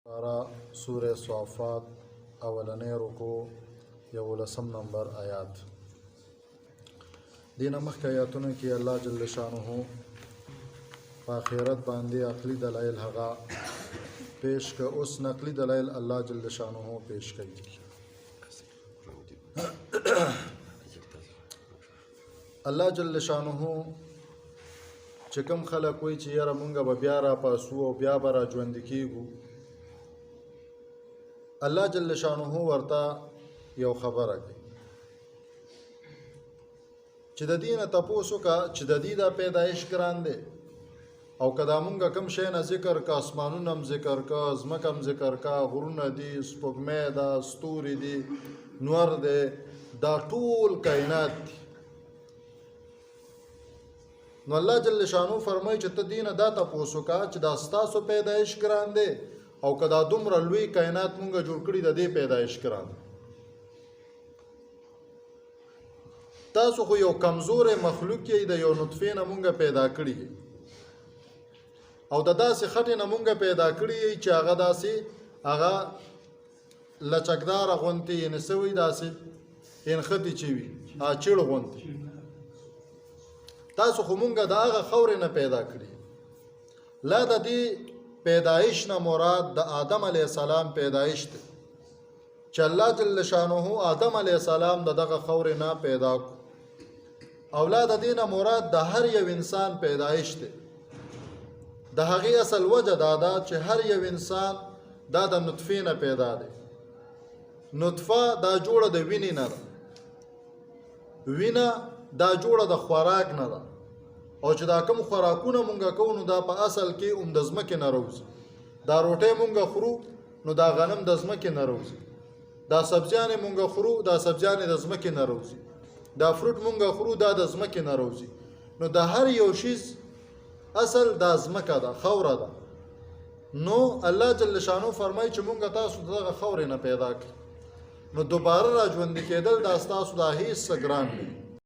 سورة صافات اولنی رکو 11 نمبر آیات. دین مخکې آیاتونو کې الله جل شانه په آخرت باندې عقلي دلایل هغه پیش که اوس نقلي دلایل الله جل شانه پیش کوي. الله جل شانه چې کوم خلک وایي چې یاره مونږ به بیا را پاسو او بیا به را ژوند کیږو، الله جل شانه ورته یو خبره کوي چې د دې نه تپوس وکړه چې د دې د پیدایش ګران دی او که دا مونږ کوم شی نه ذکر که اسمانونه هم ذکر که ځمکه هم ذکر که غرونه دي سپوږمۍ ده ستوري دي نور دی دا ټول کائنات دي. نو الله جل شانو فرمایي چې ته دې نه دا تپوس وکړه چې دا ستاسو پیدایش ګران دی او که دا دومره لوی کائنات مونږ جوړ کړي د دې پیدایش ګران دی. تاسو خو یو کمزور مخلوق یې د یو نطفې نه مونږ پیدا کړي او د داسې خټې نه مونږ پیدا کړي چې هغه داسې هغه لچکداره غوندې یعنې څه وي داسې انخطې چې وي چیړ غوندې. تاسو خو مونږ د هغه خاورې نه پیدا کړي. لا د دې پیدایش نه مراد د آدم علیه السلام پیدایش دی چې الله جل شانه آدم علیه السلام د دغه خاورې نه پیدا کړو. او لا د دې نه مراد د هر یو انسان پیدایش دی. د هغې اصل وجه دا ده چې هر یو انسان دا د نطفې نه پیدا دی. نطفه دا جوړه د وینې نه ده، وینه دا جوړه د خوراک نه ده او چې دا کوم خوراکونه مونږ کوو نو دا په اصل کې هم د ځمکې نه راوځي. دا روټۍ مونږ خورو نو دا غنم د ځمکې نه راوځي، دا سبزیانې مونږ خورو دا سبزیانې د ځمکې نه راوځي، دا فروټ مونږ خورو دا د ځمکې نه راوځي. نو د هر یو شیز اصل دا ځمکه ده، خاوره ده. نو الله جل شانو فرمایي چې مونږ تاسو دغه خاورې نه پیدا کړي، نو دوباره را ژوندي کېدل دا ستاسو دا هیڅ څه ګران دی.